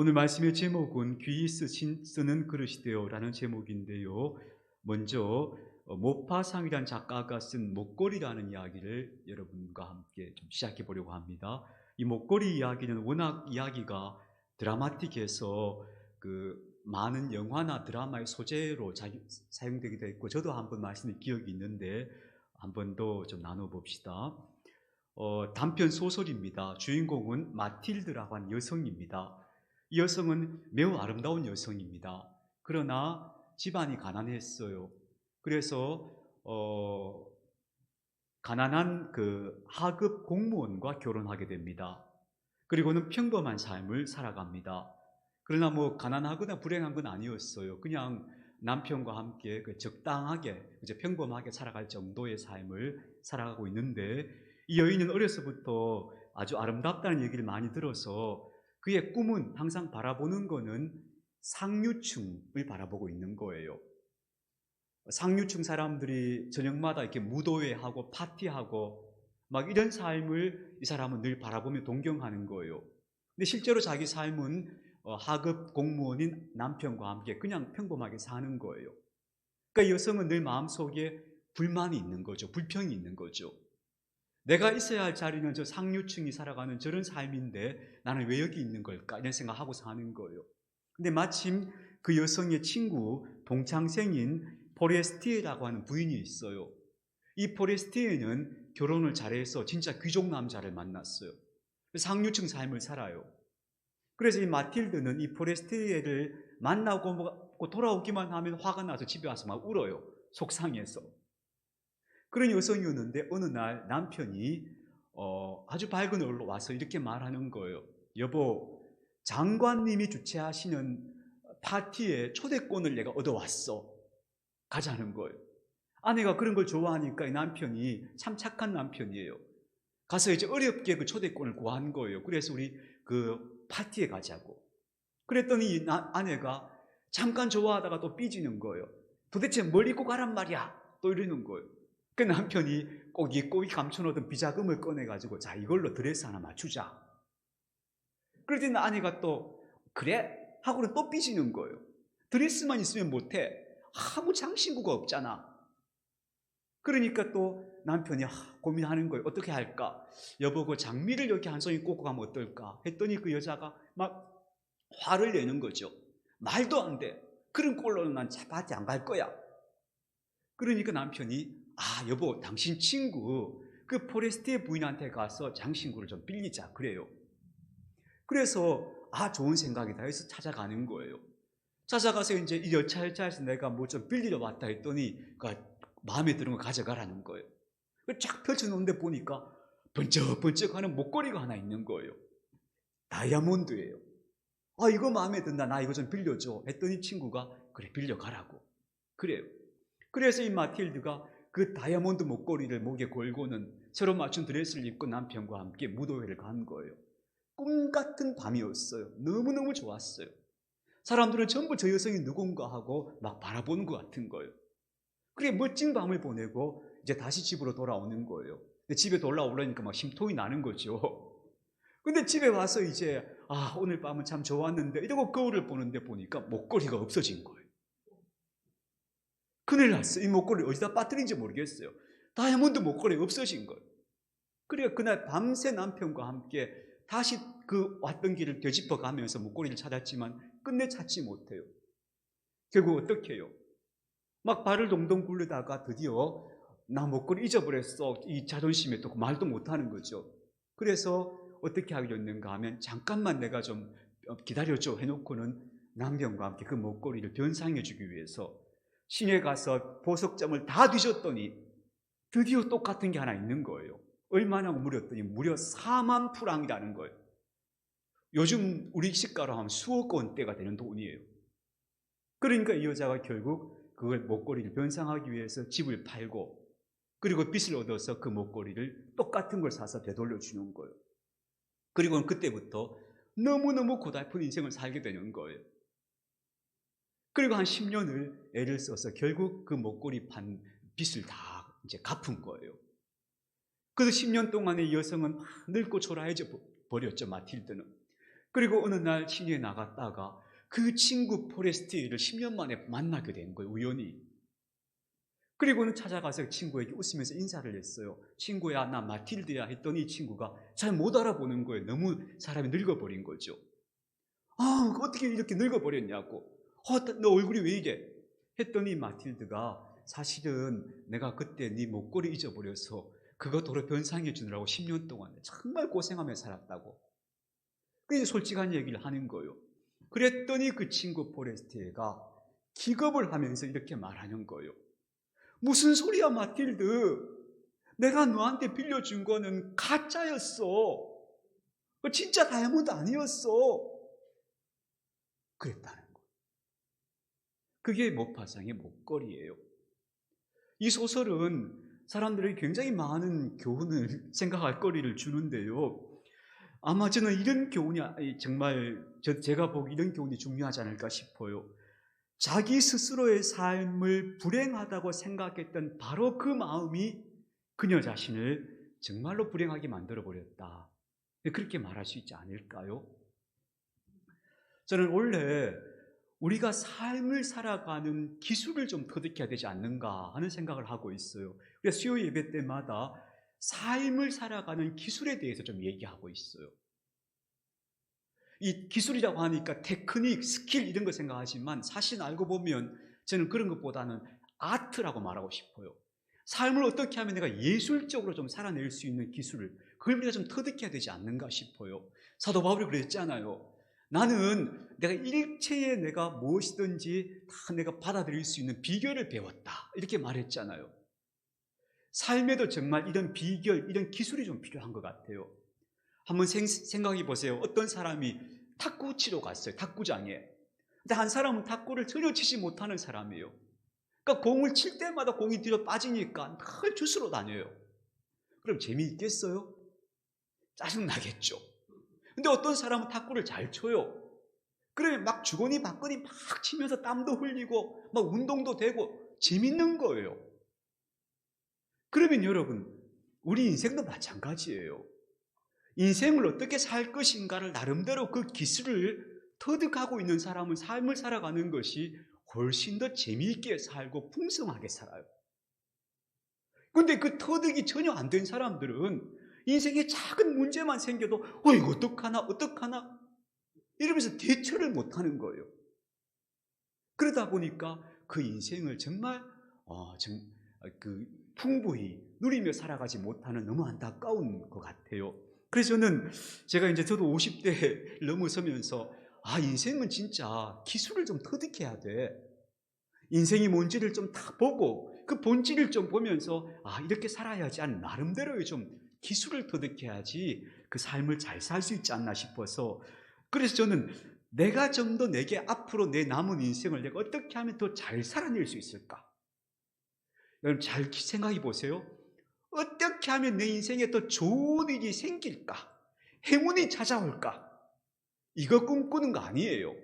오늘 말씀의 제목은 귀히 쓰는 그릇이되어 라는 제목인데요. 먼저 모파상이라는 작가가 쓴 목걸이라는 이야기를 여러분과 함께 좀 시작해 보려고 합니다. 이 목걸이 이야기는 워낙 이야기가 드라마틱해서 많은 영화나 드라마의 소재로 사용되기도 했고, 저도 한번 말씀드린 기억이 있는데 한 번 더 좀 나눠봅시다. 단편 소설입니다. 주인공은 마틸드라고 하는 여성입니다. 이 여성은 매우 아름다운 여성입니다. 그러나 집안이 가난했어요. 그래서 가난한 하급 공무원과 결혼하게 됩니다. 그리고는 평범한 삶을 살아갑니다. 그러나 가난하거나 불행한 건 아니었어요. 그냥 남편과 함께 적당하게 이제 평범하게 살아갈 정도의 삶을 살아가고 있는데, 이 여인은 어려서부터 아주 아름답다는 얘기를 많이 들어서 그의 꿈은 항상 바라보는 거는 상류층을 바라보고 있는 거예요. 상류층 사람들이 저녁마다 이렇게 무도회하고 파티하고 막 이런 삶을 이 사람은 늘 바라보며 동경하는 거예요. 근데 실제로 자기 삶은 하급 공무원인 남편과 함께 그냥 평범하게 사는 거예요. 그러니까 여성은 늘 마음속에 불만이 있는 거죠. 불평이 있는 거죠. 내가 있어야 할 자리는 저 상류층이 살아가는 저런 삶인데 나는 왜 여기 있는 걸까? 이런 생각하고 사는 거예요. 근데 마침 그 여성의 친구, 동창생인 포레스티에라고 하는 부인이 있어요. 이 포레스티에는 결혼을 잘해서 진짜 귀족 남자를 만났어요. 상류층 삶을 살아요. 그래서 이 마틸드는 이 포레스티에를 만나고 돌아오기만 하면 화가 나서 집에 와서 막 울어요. 속상해서. 그런 여성이었는데 어느 날 남편이 아주 밝은 얼굴로 와서 이렇게 말하는 거예요. 여보, 장관님이 주최하시는 파티에 초대권을 내가 얻어왔어. 가자는 거예요. 아내가 그런 걸 좋아하니까 이 남편이 참 착한 남편이에요. 가서 이제 어렵게 그 초대권을 구한 거예요. 그래서 우리 그 파티에 가자고. 그랬더니 이 아내가 잠깐 좋아하다가 또 삐지는 거예요. 도대체 뭘 입고 가란 말이야? 또 이러는 거예요. 그 남편이 꼭 감춰놓던 비자금을 꺼내가지고 자, 이걸로 드레스 하나 맞추자. 그러더니 아내가 또 그래? 하고는 또 삐지는 거예요. 드레스만 있으면 못해. 아무 장신구가 없잖아. 그러니까 또 남편이 고민하는 거예요. 어떻게 할까? 여보, 그 장미를 이렇게 한 송이 꽂고 가면 어떨까? 했더니 그 여자가 막 화를 내는 거죠. 말도 안 돼. 그런 꼴로는 난 파티 안 갈 거야. 그러니까 남편이 여보, 당신 친구 그 포레스티의 부인한테 가서 장신구를 좀 빌리자 그래요. 그래서 좋은 생각이다 해서 찾아가는 거예요. 찾아가서 이제 이 열차에서 내가 뭐 좀 빌리러 왔다 했더니 마음에 드는 거 가져가라는 거예요. 쫙 펼쳐놓는데 보니까 번쩍번쩍하는 목걸이가 하나 있는 거예요. 다이아몬드예요. 이거 마음에 든다. 나 이거 좀 빌려줘. 했더니 친구가 그래, 빌려가라고. 그래요. 그래서 이 마틸드가 그 다이아몬드 목걸이를 목에 걸고는 새로 맞춘 드레스를 입고 남편과 함께 무도회를 간 거예요. 꿈 같은 밤이었어요. 너무너무 좋았어요. 사람들은 전부 저 여성이 누군가 하고 막 바라보는 것 같은 거예요. 그렇게 멋진 밤을 보내고 이제 다시 집으로 돌아오는 거예요. 근데 집에 돌아오려니까 막 심통이 나는 거죠. 근데 집에 와서 이제 오늘 밤은 참 좋았는데 이러고 거울을 보는데 보니까 목걸이가 없어진 거예요. 큰일 났어. 이 목걸이 어디다 빠뜨린지 모르겠어요. 다이아몬드 목걸이 없어진 거예요. 그래서 그날 밤새 남편과 함께 다시 그 왔던 길을 되짚어 가면서 목걸이를 찾았지만 끝내 찾지 못해요. 결국 어떻게 해요? 막 발을 동동 굴르다가 드디어 나 목걸이 잊어버렸어. 이 자존심에 또 말도 못하는 거죠. 그래서 어떻게 하게 됐는가 하면 잠깐만 내가 좀 기다려줘 해놓고는 남편과 함께 그 목걸이를 변상해 주기 위해서 시내에 가서 보석점을 다 뒤졌더니 드디어 똑같은 게 하나 있는 거예요. 얼마나 물었더니 무려 4만 프랑이라는 거예요. 요즘 우리 시가로 하면 수억 원대가 되는 돈이에요. 그러니까 이 여자가 결국 그걸 목걸이를 변상하기 위해서 집을 팔고 그리고 빚을 얻어서 그 목걸이를 똑같은 걸 사서 되돌려 주는 거예요. 그리고는 그때부터 너무너무 고달픈 인생을 살게 되는 거예요. 그리고 한 10년을 애를 써서 결국 그 목걸이 판 빚을 다 이제 갚은 거예요. 그래서 10년 동안에 이 여성은 막 늙고 초라해져 버렸죠, 마틸드는. 그리고 어느 날 시내에 나갔다가 그 친구 포레스티를 10년 만에 만나게 된 거예요, 우연히. 그리고는 찾아가서 친구에게 웃으면서 인사를 했어요. 친구야, 나 마틸드야 했더니 이 친구가 잘 못 알아보는 거예요. 너무 사람이 늙어버린 거죠. 아, 어떻게 이렇게 늙어버렸냐고. 너 얼굴이 왜 이래? 했더니 마틸드가 사실은 내가 그때 네 목걸이 잊어버려서 그거 도로 변상해 주느라고 10년 동안 정말 고생하며 살았다고. 그래서 솔직한 얘기를 하는 거예요. 그랬더니 그 친구 포레스티가 기겁을 하면서 이렇게 말하는 거예요. 무슨 소리야, 마틸드. 내가 너한테 빌려준 거는 가짜였어. 진짜 다이아몬드 아니었어. 그랬다는 거예요. 그게 모파상의 목걸이에요. 이 소설은 사람들에게 굉장히 많은 교훈을 생각할 거리를 주는데요. 아마 저는 이런 교훈이 정말 제가 보기 이런 교훈이 중요하지 않을까 싶어요. 자기 스스로의 삶을 불행하다고 생각했던 바로 그 마음이 그녀 자신을 정말로 불행하게 만들어버렸다. 그렇게 말할 수 있지 않을까요? 저는 원래 우리가 삶을 살아가는 기술을 좀 터득해야 되지 않는가 하는 생각을 하고 있어요. 그래서 수요 예배 때마다 삶을 살아가는 기술에 대해서 좀 얘기하고 있어요. 이 기술이라고 하니까 테크닉, 스킬 이런 거 생각하지만 사실 알고 보면 저는 그런 것보다는 아트라고 말하고 싶어요. 삶을 어떻게 하면 내가 예술적으로 좀 살아낼 수 있는 기술을 그걸 우리가 좀 터득해야 되지 않는가 싶어요. 사도 바울이 그랬잖아요. 나는 내가 일체에 내가 무엇이든지 다 내가 받아들일 수 있는 비결을 배웠다. 이렇게 말했잖아요. 삶에도 정말 이런 비결, 이런 기술이 좀 필요한 것 같아요. 한번 생각해 보세요. 어떤 사람이 탁구 치러 갔어요. 탁구장에. 근데 한 사람은 탁구를 전혀 치지 못하는 사람이에요. 그러니까 공을 칠 때마다 공이 뒤로 빠지니까 늘 주스러 다녀요. 그럼 재미있겠어요? 짜증나겠죠. 근데 어떤 사람은 탁구를 잘 쳐요. 그러면 막 주거니 받거니 막 치면서 땀도 흘리고 막 운동도 되고 재밌는 거예요. 그러면 여러분, 우리 인생도 마찬가지예요. 인생을 어떻게 살 것인가를 나름대로 그 기술을 터득하고 있는 사람은 삶을 살아가는 것이 훨씬 더 재미있게 살고 풍성하게 살아요. 그런데 그 터득이 전혀 안 된 사람들은 인생에 작은 문제만 생겨도 이거 어떡하나 이러면서 대처를 못하는 거예요. 그러다 보니까 그 인생을 정말 풍부히 누리며 살아가지 못하는 너무 안타까운 것 같아요. 그래서 저도 50대 넘어서면서 인생은 진짜 기술을 좀 터득해야 돼. 인생이 뭔지를 좀 다 보고 그 본질을 좀 보면서 이렇게 살아야지 하는 나름대로의 좀 기술을 터득해야지 그 삶을 잘 살 수 있지 않나 싶어서, 그래서 저는 내가 좀 더 내게 앞으로 내 남은 인생을 내가 어떻게 하면 더 잘 살아낼 수 있을까? 여러분 잘 생각해 보세요. 어떻게 하면 내 인생에 더 좋은 일이 생길까? 행운이 찾아올까? 이거 꿈꾸는 거 아니에요.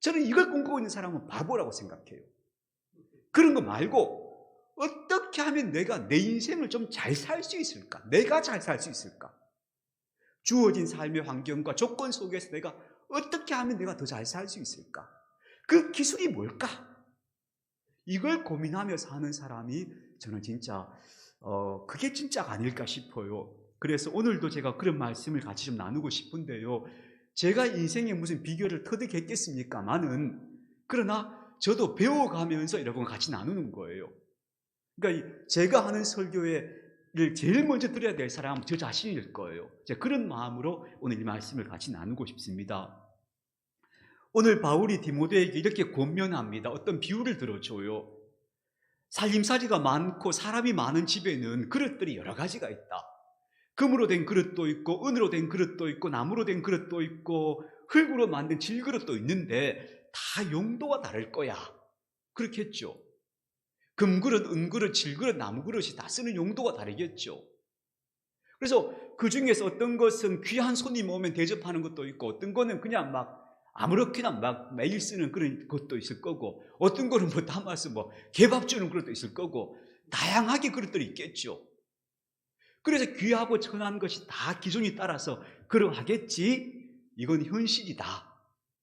저는 이걸 꿈꾸고 있는 사람은 바보라고 생각해요. 그런 거 말고 어떻게 하면 내가 내 인생을 좀 잘 살 수 있을까? 내가 잘 살 수 있을까? 주어진 삶의 환경과 조건 속에서 내가 어떻게 하면 내가 더 잘 살 수 있을까? 그 기술이 뭘까? 이걸 고민하며 사는 사람이 저는 진짜 그게 진짜가 아닐까 싶어요. 그래서 오늘도 제가 그런 말씀을 같이 좀 나누고 싶은데요. 제가 인생에 무슨 비결을 터득했겠습니까마는, 그러나 저도 배워가면서 여러분 같이 나누는 거예요. 그러니까 제가 하는 설교를 제일 먼저 들어야 될 사람은 저 자신일 거예요. 그런 마음으로 오늘 이 말씀을 같이 나누고 싶습니다. 오늘 바울이 디모데에게 이렇게 권면합니다. 어떤 비유를 들어줘요. 살림살이가 많고 사람이 많은 집에는 그릇들이 여러 가지가 있다. 금으로 된 그릇도 있고 은으로 된 그릇도 있고 나무로 된 그릇도 있고 흙으로 만든 질그릇도 있는데 다 용도가 다를 거야. 그렇겠죠. 금그릇, 은그릇, 질그릇, 나무그릇이 다 쓰는 용도가 다르겠죠. 그래서 그 중에서 어떤 것은 귀한 손님 오면 대접하는 것도 있고, 어떤 거는 그냥 막 아무렇게나 막 매일 쓰는 그런 것도 있을 거고, 어떤 거는 담아서 개밥 주는 그릇도 있을 거고, 다양하게 그릇들이 있겠죠. 그래서 귀하고 천한 것이 다 기준이 따라서 그러하겠지. 이건 현실이다.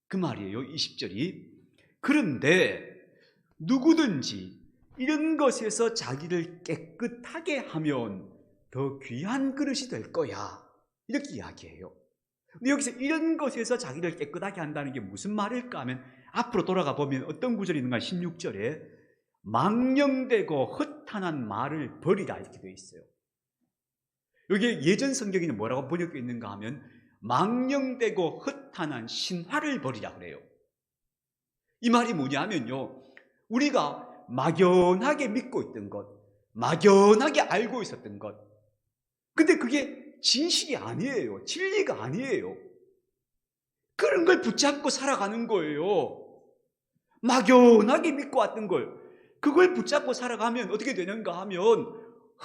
그 말이에요. 20절이. 그런데 누구든지 이런 것에서 자기를 깨끗하게 하면 더 귀한 그릇이 될 거야. 이렇게 이야기해요. 근데 여기서 이런 것에서 자기를 깨끗하게 한다는 게 무슨 말일까 하면 앞으로 돌아가 보면 어떤 구절이 있는가 16절에 망령되고 허탄한 말을 버리라 이렇게 되어 있어요. 여기 예전 성경에는 뭐라고 번역되어 있는가 하면 망령되고 허탄한 신화를 버리라 그래요. 이 말이 뭐냐면요, 우리가 막연하게 믿고 있던 것, 막연하게 알고 있었던 것, 근데 그게 진실이 아니에요. 진리가 아니에요. 그런 걸 붙잡고 살아가는 거예요. 막연하게 믿고 왔던 걸, 그걸 붙잡고 살아가면 어떻게 되는가 하면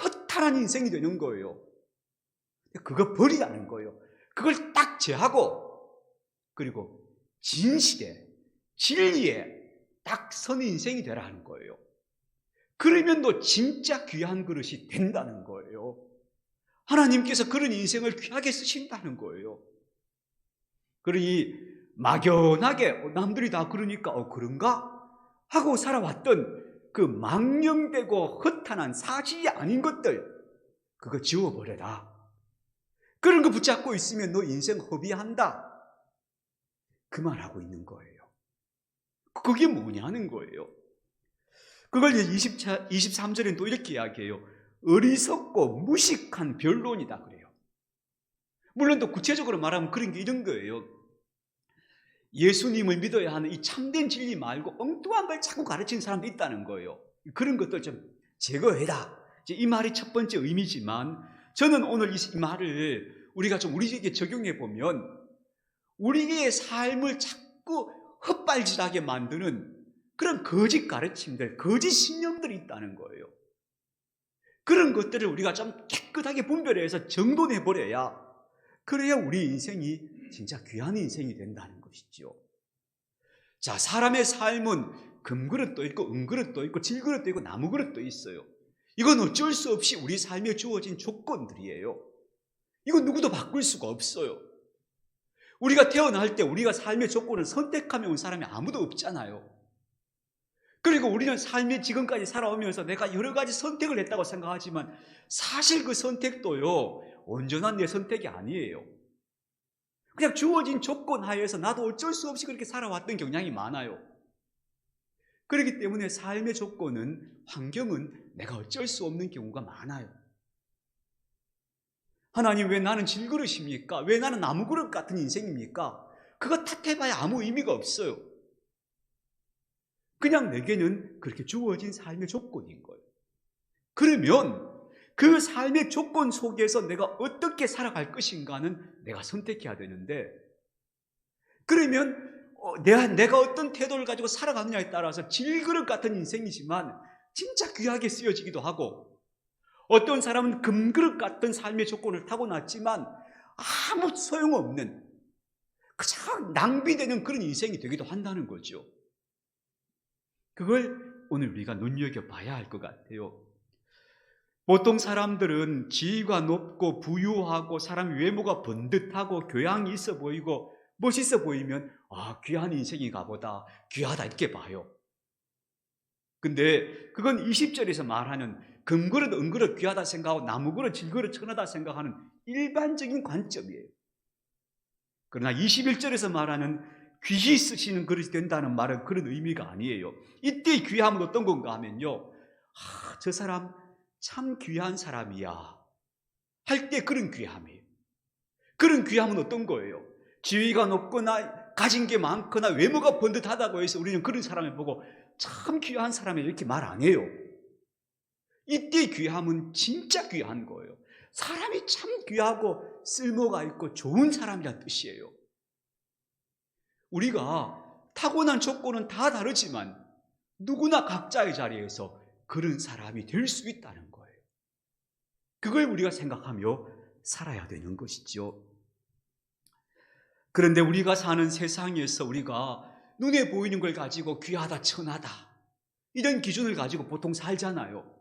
허탄한 인생이 되는 거예요. 그거 버리라는 거예요. 그걸 딱 제하고, 그리고 진실에, 진리에 딱 선 인생이 되라는 거예요. 그러면 너 진짜 귀한 그릇이 된다는 거예요. 하나님께서 그런 인생을 귀하게 쓰신다는 거예요. 그러니 막연하게 남들이 다 그러니까 그런가? 하고 살아왔던 그 망령되고 허탄한 사실이 아닌 것들, 그거 지워버려라. 그런 거 붙잡고 있으면 너 인생 허비한다. 그 말하고 있는 거예요. 그게 뭐냐는 거예요. 그걸 23절에는 또 이렇게 이야기해요. 어리석고 무식한 변론이다 그래요. 물론 또 구체적으로 말하면 그런 게 이런 거예요. 예수님을 믿어야 하는 이 참된 진리 말고 엉뚱한 걸 자꾸 가르치는 사람도 있다는 거예요. 그런 것들 좀 제거해라. 이 말이 첫 번째 의미지만, 저는 오늘 이 말을 우리가 좀 우리에게 적용해 보면 우리의 삶을 자꾸 헛발질하게 만드는 그런 거짓 가르침들, 거짓 신념들이 있다는 거예요. 그런 것들을 우리가 좀 깨끗하게 분별해서 정돈해버려야, 그래야 우리 인생이 진짜 귀한 인생이 된다는 것이죠. 자, 사람의 삶은 금그릇도 있고 은그릇도 있고 질그릇도 있고 나무그릇도 있어요. 이건 어쩔 수 없이 우리 삶에 주어진 조건들이에요. 이건 누구도 바꿀 수가 없어요. 우리가 태어날 때 우리가 삶의 조건을 선택하며 온 사람이 아무도 없잖아요. 그리고 우리는 삶에 지금까지 살아오면서 내가 여러 가지 선택을 했다고 생각하지만 사실 그 선택도요, 온전한 내 선택이 아니에요. 그냥 주어진 조건 하에서 나도 어쩔 수 없이 그렇게 살아왔던 경향이 많아요. 그렇기 때문에 삶의 조건은, 환경은 내가 어쩔 수 없는 경우가 많아요. 하나님, 왜 나는 질그릇입니까? 왜 나는 나무그릇 같은 인생입니까? 그거 탓해봐야 아무 의미가 없어요. 그냥 내게는 그렇게 주어진 삶의 조건인 거예요. 그러면 그 삶의 조건 속에서 내가 어떻게 살아갈 것인가는 내가 선택해야 되는데, 그러면 내가 어떤 태도를 가지고 살아가느냐에 따라서 질그릇 같은 인생이지만 진짜 귀하게 쓰여지기도 하고, 어떤 사람은 금그릇 같은 삶의 조건을 타고났지만 아무 소용없는, 그저 낭비되는 그런 인생이 되기도 한다는 거죠. 그걸 오늘 우리가 눈여겨봐야 할 것 같아요. 보통 사람들은 지위가 높고 부유하고 사람 외모가 번듯하고 교양이 있어 보이고 멋있어 보이면 귀한 인생인가 보다, 귀하다 이렇게 봐요. 근데 그건 20절에서 말하는 금그릇 은그릇 귀하다 생각하고 나무그릇 질그릇 천하다 생각하는 일반적인 관점이에요. 그러나 21절에서 말하는 귀히 쓰시는 그릇이 된다는 말은 그런 의미가 아니에요. 이때 귀함은 어떤 건가 하면요, 저 사람 참 귀한 사람이야 할 때 그런 귀함이에요. 그런 귀함은 어떤 거예요? 지위가 높거나 가진 게 많거나 외모가 번듯하다고 해서 우리는 그런 사람을 보고 참 귀한 사람이야 이렇게 말 안 해요. 이때 귀함은 진짜 귀한 거예요. 사람이 참 귀하고 쓸모가 있고 좋은 사람이란 뜻이에요. 우리가 타고난 조건은 다 다르지만 누구나 각자의 자리에서 그런 사람이 될 수 있다는 거예요. 그걸 우리가 생각하며 살아야 되는 것이죠. 그런데 우리가 사는 세상에서 우리가 눈에 보이는 걸 가지고 귀하다, 천하다 이런 기준을 가지고 보통 살잖아요.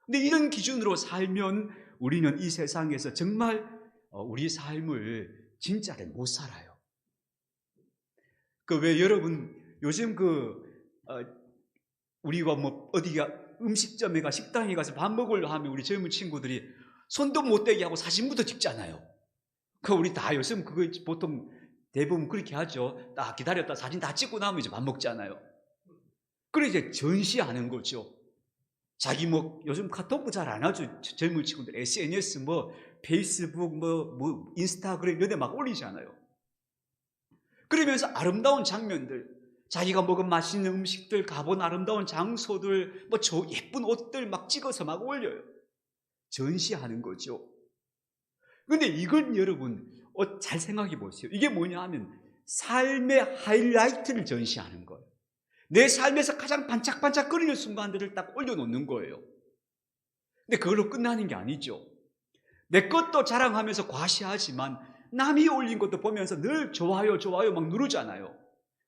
근데 이런 기준으로 살면 우리는 이 세상에서 정말 우리 삶을 진짜를 못 살아요. 그 왜 여러분 요즘 우리가 뭐 어디가 음식점에 가 식당에 가서 밥 먹으려 하면 우리 젊은 친구들이 손도 못 대게 하고 사진부터 찍잖아요. 그 우리 다 요즘 그거 보통 대부분 그렇게 하죠. 딱 기다렸다 사진 다 찍고 나면 이제 밥 먹잖아요. 그래 이제 전시하는 거죠. 자기 뭐 요즘 카톡도 잘 안 하죠. 젊은 친구들 SNS 뭐 페이스북 뭐 인스타그램 이런 데 막 올리잖아요. 그러면서 아름다운 장면들, 자기가 먹은 맛있는 음식들, 가본 아름다운 장소들, 뭐 예쁜 옷들 막 찍어서 막 올려요. 전시하는 거죠. 근데 이건 여러분 잘 생각해 보세요. 이게 뭐냐 하면 삶의 하이라이트를 전시하는 거예요. 내 삶에서 가장 반짝반짝거리는 순간들을 딱 올려놓는 거예요. 근데 그걸로 끝나는 게 아니죠. 내 것도 자랑하면서 과시하지만 남이 올린 것도 보면서 늘 좋아요 좋아요 막 누르잖아요.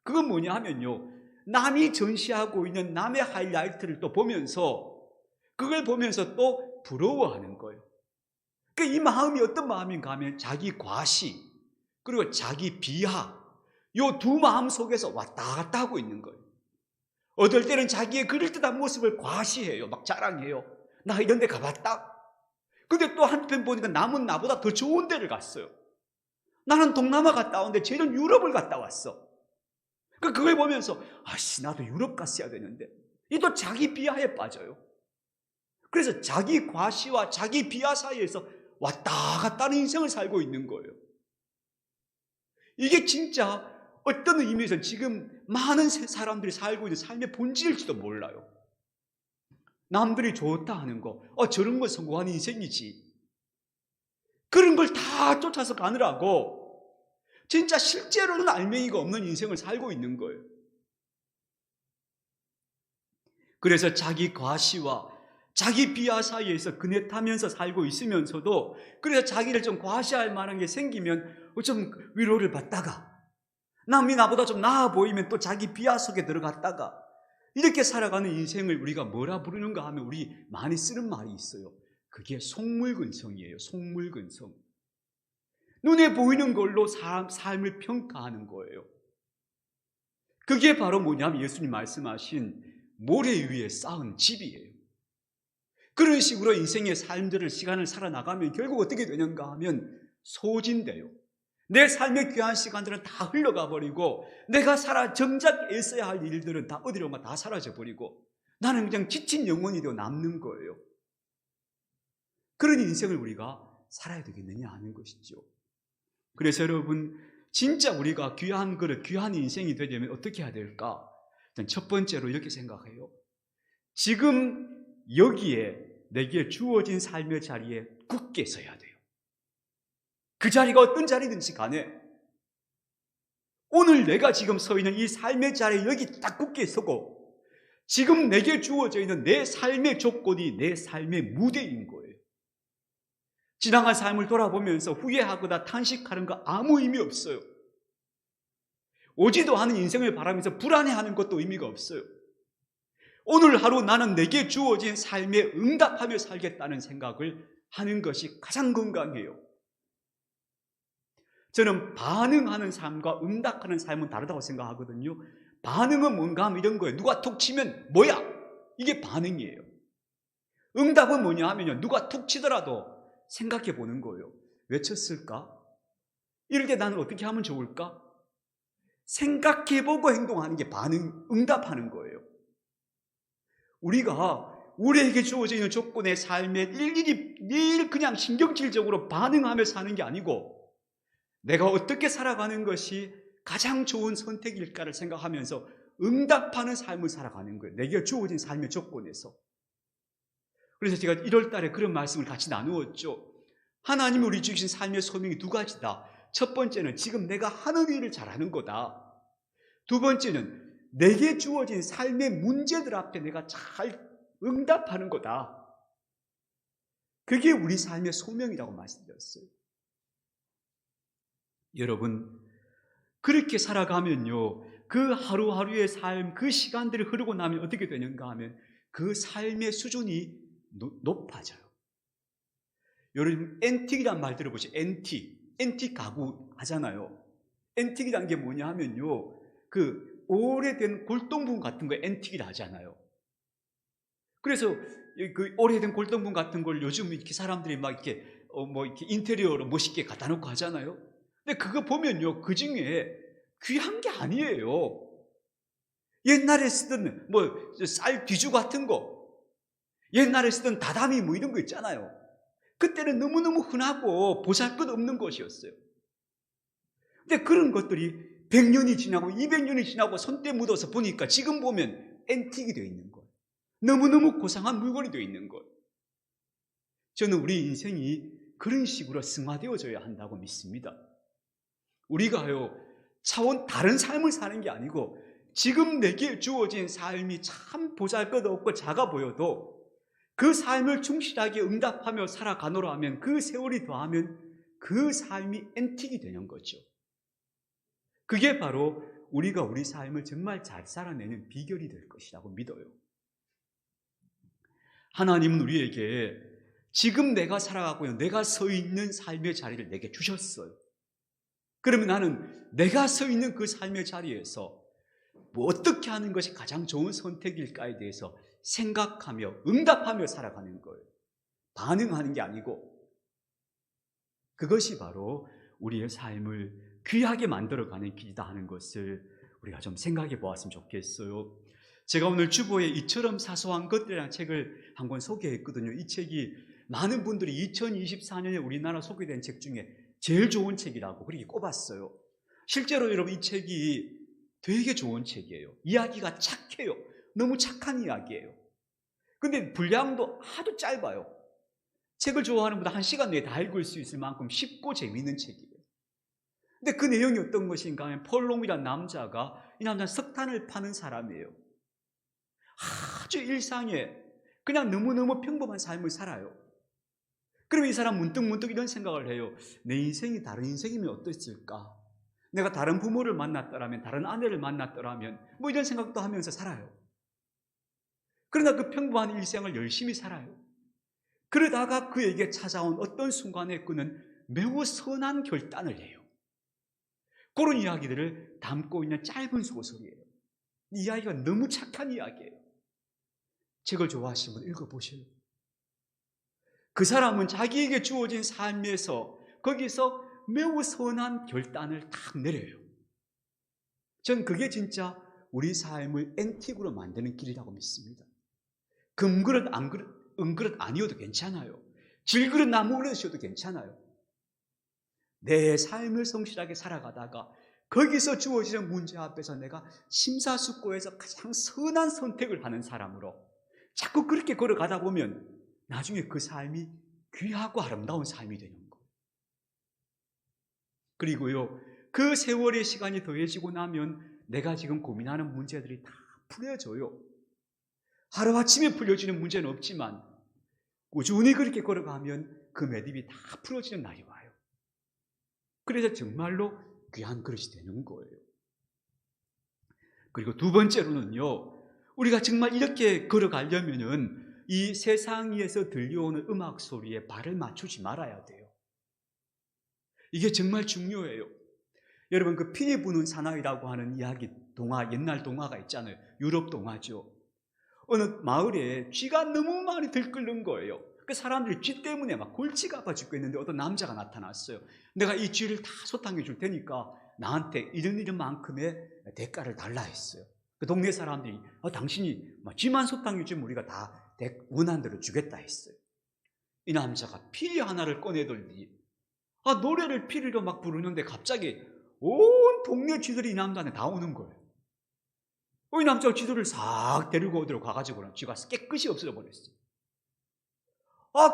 그건 뭐냐 하면요, 남이 전시하고 있는 남의 하이라이트를 또 보면서 그걸 보면서 또 부러워하는 거예요. 그러니까 이 마음이 어떤 마음인가 하면 자기 과시 그리고 자기 비하, 요 두 마음 속에서 왔다 갔다 하고 있는 거예요. 어떨 때는 자기의 그럴듯한 모습을 과시해요. 막 자랑해요. 나 이런 데 가봤다. 근데 또 한편 보니까 남은 나보다 더 좋은 데를 갔어요. 나는 동남아 갔다 왔는데 쟤는 유럽을 갔다 왔어. 그걸 보면서 아씨 나도 유럽 갔어야 되는데, 이 또 자기 비하에 빠져요. 그래서 자기 과시와 자기 비하 사이에서 왔다 갔다 하는 인생을 살고 있는 거예요. 이게 진짜 어떤 의미에서 지금 많은 사람들이 살고 있는 삶의 본질일지도 몰라요. 남들이 좋다 하는 거, 저런 거 성공하는 인생이지. 그런 걸 다 쫓아서 가느라고 진짜 실제로는 알맹이가 없는 인생을 살고 있는 거예요. 그래서 자기 과시와 자기 비하 사이에서 그네 타면서 살고 있으면서도, 그래서 자기를 좀 과시할 만한 게 생기면 좀 위로를 받다가, 남이 나보다 좀 나아 보이면 또 자기 비하 속에 들어갔다가, 이렇게 살아가는 인생을 우리가 뭐라 부르는가 하면 우리 많이 쓰는 말이 있어요. 그게 속물근성이에요. 속물근성. 눈에 보이는 걸로 삶을 평가하는 거예요. 그게 바로 뭐냐면 예수님 말씀하신 모래 위에 쌓은 집이에요. 그런 식으로 인생의 삶들을 시간을 살아나가면 결국 어떻게 되는가 하면 소진돼요. 내 삶의 귀한 시간들은 다 흘러가 버리고, 내가 정작 애써야 할 일들은 다 어디론가 다 사라져 버리고, 나는 그냥 지친 영혼이 되어 남는 거예요. 그런 인생을 우리가 살아야 되겠느냐 하는 것이죠. 그래서 여러분, 진짜 우리가 귀한 그릇, 귀한 인생이 되려면 어떻게 해야 될까? 일단 첫 번째로 이렇게 생각해요. 지금 여기에 내게 주어진 삶의 자리에 굳게 서야 돼요. 그 자리가 어떤 자리든지 간에 오늘 내가 지금 서 있는 이 삶의 자리에 여기 딱 굳게 서고, 지금 내게 주어져 있는 내 삶의 조건이 내 삶의 무대인 거예요. 지나간 삶을 돌아보면서 후회하거나 탄식하는 거 아무 의미 없어요. 오지도 않은 인생을 바라면서 불안해하는 것도 의미가 없어요. 오늘 하루 나는 내게 주어진 삶에 응답하며 살겠다는 생각을 하는 것이 가장 건강해요. 저는 반응하는 삶과 응답하는 삶은 다르다고 생각하거든요. 반응은 뭔가 하면 이런 거예요. 누가 툭 치면 뭐야? 이게 반응이에요. 응답은 뭐냐 하면요, 누가 툭 치더라도 생각해 보는 거예요. 왜 쳤을까? 이럴 때 나는 어떻게 하면 좋을까? 생각해 보고 행동하는 게 응답하는 거예요. 우리가 우리에게 주어져 있는 조건의 삶에 일일이 늘 그냥 신경질적으로 반응하며 사는 게 아니고, 내가 어떻게 살아가는 것이 가장 좋은 선택일까를 생각하면서 응답하는 삶을 살아가는 거예요. 내게 주어진 삶의 조건에서. 그래서 제가 1월 달에 그런 말씀을 같이 나누었죠. 하나님이 우리 주신 삶의 소명이 두 가지다. 첫 번째는 지금 내가 하는 일을 잘하는 거다. 두 번째는 내게 주어진 삶의 문제들 앞에 내가 잘 응답하는 거다. 그게 우리 삶의 소명이라고 말씀드렸어요. 여러분, 그렇게 살아가면요, 그 하루하루의 삶, 그 시간들이 흐르고 나면 어떻게 되는가 하면 그 삶의 수준이 높아져요. 여러분, 앤틱이란 말 들어보세요. 앤틱 가구 하잖아요. 앤틱이란 게 뭐냐 하면요, 그 오래된 골동품 같은 거 앤틱이라 하잖아요. 그래서 그 오래된 골동품 같은 걸 요즘 이렇게 사람들이 막 이렇게 뭐 이렇게 인테리어로 멋있게 갖다 놓고 하잖아요. 근데 그거 보면요, 그 중에 귀한 게 아니에요. 옛날에 쓰던 뭐 쌀 뒤주 같은 거, 옛날에 쓰던 다다미 뭐 이런 거 있잖아요. 그때는 너무너무 흔하고 보잘것없는 것이었어요. 근데 그런 것들이 100년이 지나고 200년이 지나고 손때 묻어서 보니까 지금 보면 앤틱이 되어 있는 거예요. 너무너무 고상한 물건이 되어 있는 거예요. 저는 우리 인생이 그런 식으로 승화되어져야 한다고 믿습니다. 우리가요, 차원 다른 삶을 사는 게 아니고 지금 내게 주어진 삶이 참 보잘것없고 작아 보여도 그 삶을 충실하게 응답하며 살아가노라 하면, 그 세월이 더하면 그 삶이 앤틱이 되는 거죠. 그게 바로 우리가 우리 삶을 정말 잘 살아내는 비결이 될 것이라고 믿어요. 하나님은 우리에게 지금 내가 살아가고 있는, 내가 서 있는 삶의 자리를 내게 주셨어요. 그러면 나는 내가 서 있는 그 삶의 자리에서 뭐 어떻게 하는 것이 가장 좋은 선택일까에 대해서 생각하며 응답하며 살아가는 거예요. 반응하는 게 아니고. 그것이 바로 우리의 삶을 귀하게 만들어가는 길이다 하는 것을 우리가 좀 생각해 보았으면 좋겠어요. 제가 오늘 주보에 이처럼 사소한 것들이라는 책을 한 권 소개했거든요. 이 책이 많은 분들이 2024년에 우리나라 소개된 책 중에 제일 좋은 책이라고 그렇게 꼽았어요. 실제로 여러분, 이 책이 되게 좋은 책이에요. 이야기가 착해요. 너무 착한 이야기예요. 근데 분량도 아주 짧아요. 책을 좋아하는 분들 1시간 내에 다 읽을 수 있을 만큼 쉽고 재미있는 책이에요. 근데 그 내용이 어떤 것인가 하면, 폴롬이라는 남자가, 이 남자는 석탄을 파는 사람이에요. 아주 일상에 그냥 너무너무 평범한 삶을 살아요. 그러면 이 사람 문득문득 이런 생각을 해요. 내 인생이 다른 인생이면 어땠을까? 내가 다른 부모를 만났더라면, 다른 아내를 만났더라면, 뭐 이런 생각도 하면서 살아요. 그러나 그 평범한 일생을 열심히 살아요. 그러다가 그에게 찾아온 어떤 순간에 그는 매우 선한 결단을 해요. 그런 이야기들을 담고 있는 짧은 소설이에요. 이 이야기가 너무 착한 이야기예요. 책을 좋아하시면 읽어보세요. 그 사람은 자기에게 주어진 삶에서 거기서 매우 선한 결단을 딱 내려요. 전 그게 진짜 우리 삶을 앤틱으로 만드는 길이라고 믿습니다. 금그릇, 은그릇 아니어도 괜찮아요. 질그릇, 나무 그릇이어도 괜찮아요. 내 삶을 성실하게 살아가다가 거기서 주어지는 문제 앞에서 내가 심사숙고해서 가장 선한 선택을 하는 사람으로 자꾸 그렇게 걸어가다 보면 나중에 그 삶이 귀하고 아름다운 삶이 되는 거예요. 그리고요, 그 세월의 시간이 더해지고 나면 내가 지금 고민하는 문제들이 다 풀려져요. 하루아침에 풀려지는 문제는 없지만 꾸준히 그렇게 걸어가면 그 매듭이 다 풀어지는 날이 와요. 그래서 정말로 귀한 그릇이 되는 거예요. 그리고 두 번째로는요, 우리가 정말 이렇게 걸어가려면은 이 세상 위에서 들려오는 음악 소리에 발을 맞추지 말아야 돼요. 이게 정말 중요해요. 여러분, 그 피리 부는 사나이라고 하는 이야기, 동화, 옛날 동화가 있잖아요. 유럽 동화죠. 어느 마을에 쥐가 너무 많이 들끓는 거예요. 그 사람들이 쥐 때문에 막 골치가 아파 죽겠는데 어떤 남자가 나타났어요. 내가 이 쥐를 다 소탕해 줄 테니까 나한테 이런 만큼의 대가를 달라 했어요. 그 동네 사람들이 당신이 쥐만 소탕해 주면 우리가 다 원한 대로 주겠다 했어요. 이 남자가 피리 하나를 꺼내들더니 노래를 피리로 막 부르는데 갑자기 온 동네 쥐들이 이 남자한테 다 오는 거예요. 이 남자가 쥐들을 싹 데리고 어디로 가가지고는 쥐가 깨끗이 없어져 버렸어요.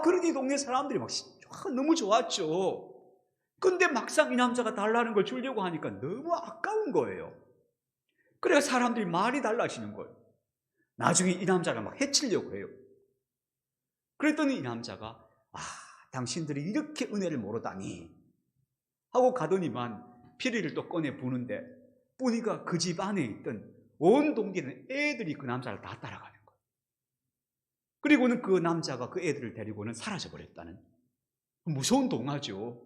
그러니 동네 사람들이 막 너무 좋았죠. 근데 막상 이 남자가 달라는 걸 주려고 하니까 너무 아까운 거예요. 그래서 사람들이 말이 달라지는 거예요. 나중에 이 남자를 막 해치려고 해요. 그랬더니 이 남자가 당신들이 이렇게 은혜를 모르다니 하고 가더니만 피리를 또 꺼내 부는데 보니까 그 집 안에 있던 온 동네는 애들이 그 남자를 다 따라가는 거예요. 그리고는 그 남자가 그 애들을 데리고는 사라져버렸다는 무서운 동화죠.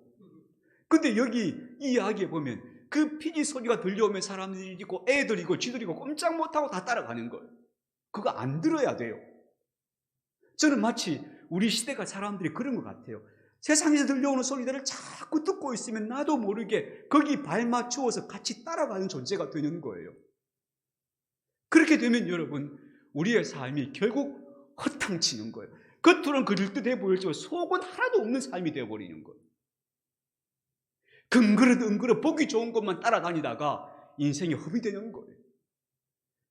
근데 여기 이 이야기에 보면 그 피리 소리가 들려오면 사람들이 있고 애들이고 쥐들이고 꼼짝 못하고 다 따라가는 거예요. 그거 안 들어야 돼요. 저는 마치 우리 시대가 사람들이 그런 것 같아요. 세상에서 들려오는 소리들을 자꾸 듣고 있으면 나도 모르게 거기 발 맞추어서 같이 따라가는 존재가 되는 거예요. 그렇게 되면 여러분, 우리의 삶이 결국 허탕치는 거예요. 겉으로는 그럴듯해 보일지만 속은 하나도 없는 삶이 되어버리는 거예요. 근그릇 보기 좋은 것만 따라다니다가 인생이 허비되는 거예요.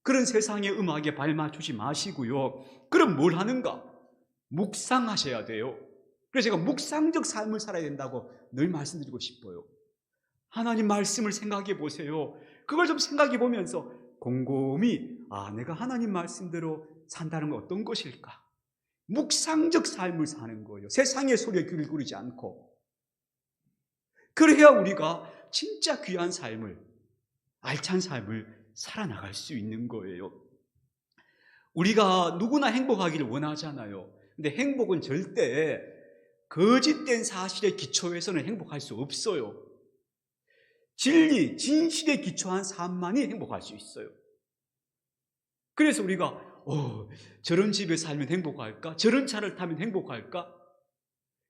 그런 세상의 음악에 발 맞추지 마시고요. 그럼 뭘 하는가? 묵상하셔야 돼요. 그래서 제가 묵상적 삶을 살아야 된다고 늘 말씀드리고 싶어요. 하나님 말씀을 생각해 보세요. 그걸 좀 생각해 보면서 곰곰이 내가 하나님 말씀대로 산다는 건 어떤 것일까? 묵상적 삶을 사는 거예요. 세상의 소리에 귀를 기울이지 않고. 그래야 우리가 진짜 귀한 삶을, 알찬 삶을 살아나갈 수 있는 거예요. 우리가 누구나 행복하기를 원하잖아요. 근데 행복은 절대 거짓된 사실의 기초에서는 행복할 수 없어요. 진리, 진실에 기초한 삶만이 행복할 수 있어요. 그래서 우리가 저런 집에 살면 행복할까? 저런 차를 타면 행복할까?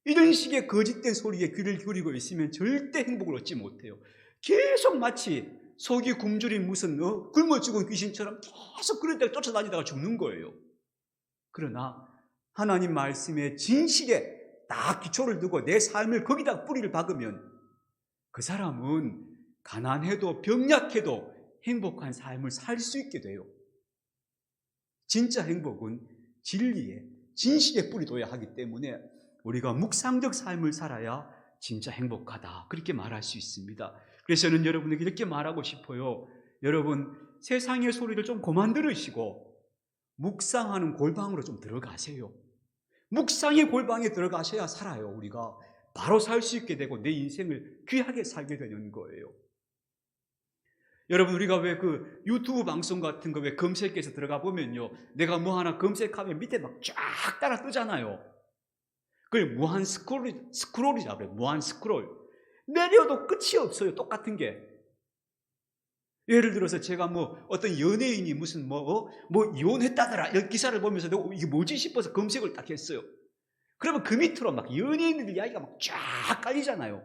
이런 식의 거짓된 소리에 귀를 기울이고 있으면 절대 행복을 얻지 못해요. 계속 마치 속이 굶주린 무슨 굶어 죽은 귀신처럼 계속 그런 데를 쫓아다니다가 죽는 거예요. 그러나 하나님 말씀의 진실에 딱 기초를 두고 내 삶을 거기다 뿌리를 박으면 그 사람은 가난해도 병약해도 행복한 삶을 살 수 있게 돼요. 진짜 행복은 진리에, 진실에 뿌리 둬야 하기 때문에 우리가 묵상적 삶을 살아야 진짜 행복하다, 그렇게 말할 수 있습니다. 그래서 저는 여러분에게 이렇게 말하고 싶어요. 여러분, 세상의 소리를 좀 그만 들으시고 묵상하는 골방으로 좀 들어가세요. 묵상의 골방에 들어가셔야 살아요. 우리가 바로 살 수 있게 되고 내 인생을 귀하게 살게 되는 거예요. 여러분, 우리가 왜 그 유튜브 방송 같은 거 왜 검색해서 들어가 보면요, 내가 뭐 하나 검색하면 밑에 막 쫙 따라 뜨잖아요. 그게 무한 스크롤이라고 그래요. 무한 스크롤. 내려도 끝이 없어요. 똑같은 게. 예를 들어서 제가 뭐 어떤 연예인이 무슨 뭐 이혼했다더라 이런 기사를 보면서 이게 뭐지 싶어서 검색을 딱 했어요. 그러면 그 밑으로 막 연예인들 이야기가 막 쫙 깔리잖아요.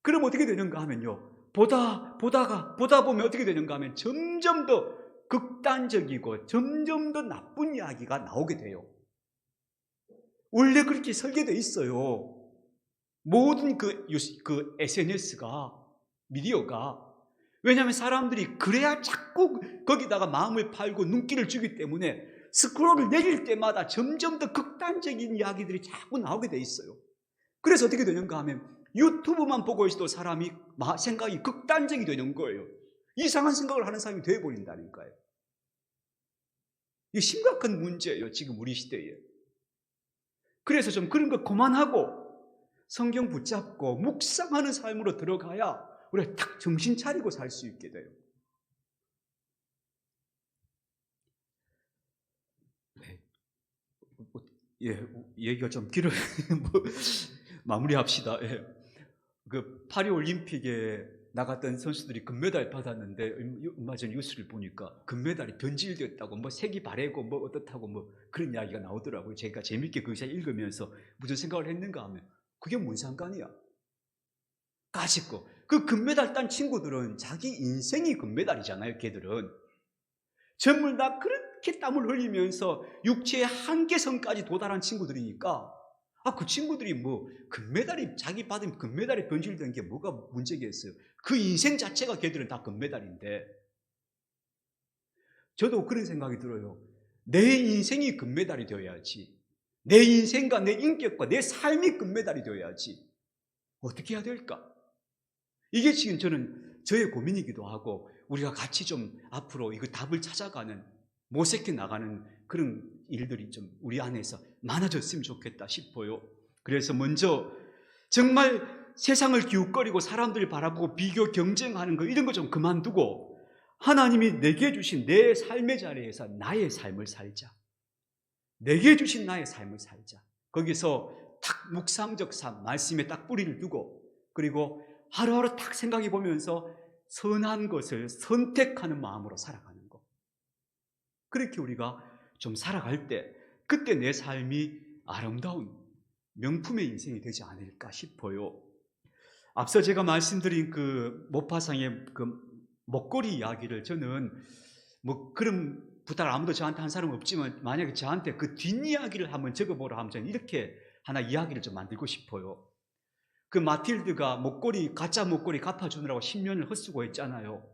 그럼 어떻게 되는가 하면요, 보다 보면 어떻게 되는가 하면 점점 더 극단적이고 점점 더 나쁜 이야기가 나오게 돼요. 원래 그렇게 설계되어 있어요. 모든 그 SNS가, 미디어가. 왜냐하면 사람들이 그래야 자꾸 거기다가 마음을 팔고 눈길을 주기 때문에 스크롤을 내릴 때마다 점점 더 극단적인 이야기들이 자꾸 나오게 돼 있어요. 그래서 어떻게 되는가 하면 유튜브만 보고 있어도 사람이 생각이 극단적이 되는 거예요. 이상한 생각을 하는 사람이 되어버린다니까요. 이게 심각한 문제예요, 지금 우리 시대에. 그래서 좀 그런 거 그만하고 성경 붙잡고 묵상하는 삶으로 들어가야 우리가 딱 정신 차리고 살 수 있게 돼요. 얘기가 좀 길어요. 마무리합시다. 그 파리올림픽에 나갔던 선수들이 금메달 받았는데 얼마 전 뉴스를 보니까 금메달이 변질됐다고, 뭐 색이 바래고 뭐 어떻다고 뭐 그런 이야기가 나오더라고요. 제가 재밌게 그 기사 읽으면서 무슨 생각을 했는가 하면 그게 뭔 상관이야? 까짓거 그 금메달 딴 친구들은 자기 인생이 금메달이잖아요. 걔들은 전부 다 그렇게 땀을 흘리면서 육체의 한계선까지 도달한 친구들이니까 그 친구들이 뭐 금메달이, 자기 받은 금메달이 변질된 게 뭐가 문제겠어요? 그 인생 자체가 걔들은 다 금메달인데. 저도 그런 생각이 들어요. 내 인생이 금메달이 되어야지. 내 인생과 내 인격과 내 삶이 금메달이 되어야지. 어떻게 해야 될까? 이게 지금 저는 저의 고민이기도 하고, 우리가 같이 좀 앞으로 이거 답을 찾아가는, 모색해 나가는 그런 일들이 좀 우리 안에서 많아졌으면 좋겠다 싶어요. 그래서 먼저 정말 세상을 기웃거리고 사람들을 바라보고 비교 경쟁하는 거, 이런 거 좀 그만두고 하나님이 내게 주신 내 삶의 자리에서 나의 삶을 살자. 내게 주신 나의 삶을 살자. 거기서 딱 묵상적 삶, 말씀에 딱 뿌리를 두고, 그리고 하루하루 딱 생각해 보면서 선한 것을 선택하는 마음으로 살아가는 것. 그렇게 우리가 좀 살아갈 때 그때 내 삶이 아름다운 명품의 인생이 되지 않을까 싶어요. 앞서 제가 말씀드린 그 모파상의 그 목걸이 이야기를 저는 뭐 그런 부탁을 아무도 저한테 한 사람은 없지만 만약에 저한테 그 뒷이야기를 한번 적어보라 하면 저는 이렇게 하나 이야기를 좀 만들고 싶어요. 그 마틸드가 목걸이, 가짜 목걸이 갚아주느라고 10년을 헛수고 했잖아요.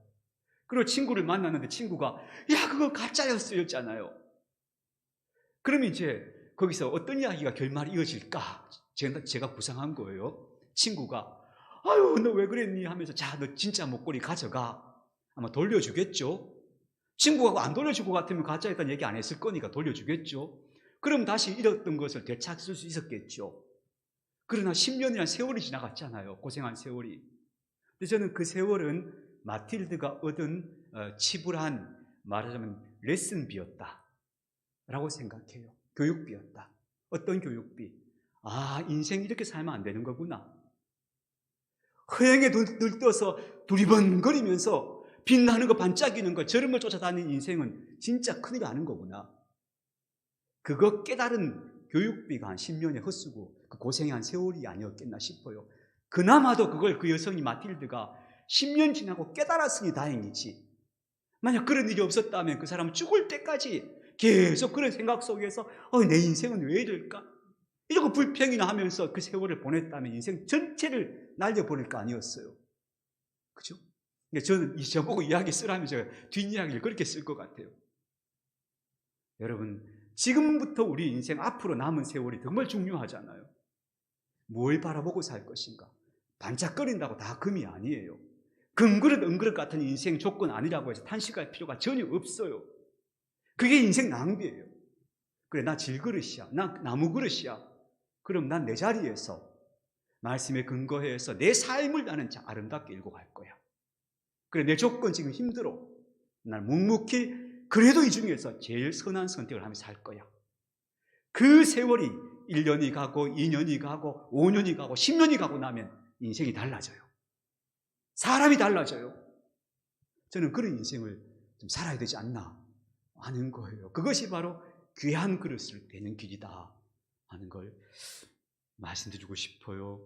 그리고 친구를 만났는데 친구가 야 그거 가짜였어였잖아요. 그러면 이제 거기서 어떤 이야기가 결말이 이어질까? 제가 구상한 거예요. 친구가 아유 너 왜 그랬니 하면서 자 너 진짜 목걸이 가져가. 아마 돌려주겠죠. 친구가 안 돌려줄 것 같으면 가짜였다는 얘기 안 했을 거니까 돌려주겠죠. 그럼 다시 잃었던 것을 되찾을 수 있었겠죠. 그러나 10년이라는 세월이 지나갔잖아요. 고생한 세월이. 근데 저는 그 세월은 마틸드가 얻은 치불한 말하자면 레슨비였다 라고 생각해요. 교육비였다. 어떤 교육비? 아 인생 이렇게 살면 안 되는 거구나. 허영에 들떠서 두리번거리면서 빛나는 거 반짝이는 거 저런 걸 쫓아다니는 인생은 진짜 큰일 나는 거구나. 그거 깨달은 교육비가 한 10년에 헛수고 그 고생한 세월이 아니었겠나 싶어요. 그나마도 그걸 그 여성이 마틸드가 10년 지나고 깨달았으니 다행이지. 만약 그런 일이 없었다면 그 사람은 죽을 때까지 계속 그런 생각 속에서 내 인생은 왜 이럴까? 이러고 불평이나 하면서 그 세월을 보냈다면 인생 전체를 날려버릴 거 아니었어요. 그죠? 근데 저는 저보고 이야기 쓰라면 제가 뒷이야기를 그렇게 쓸 것 같아요. 여러분, 지금부터 우리 인생 앞으로 남은 세월이 정말 중요하잖아요. 뭘 바라보고 살 것인가? 반짝거린다고 다 금이 아니에요. 금그릇 은그릇 같은 인생 조건 아니라고 해서 탄식할 필요가 전혀 없어요. 그게 인생 낭비예요. 그래 나 질그릇이야. 나 나무그릇이야. 그럼 난 내 자리에서 말씀에 근거해서 내 삶을 나는 아름답게 일고 갈 거야. 그래 내 조건 지금 힘들어. 난 묵묵히 그래도 이 중에서 제일 선한 선택을 하면서 살 거야. 그 세월이 1년이 가고 2년이 가고 5년이 가고 10년이 가고 나면 인생이 달라져요. 사람이 달라져요. 저는 그런 인생을 좀 살아야 되지 않나 하는 거예요. 그것이 바로 귀한 그릇을 되는 길이다 하는 걸 말씀드리고 싶어요.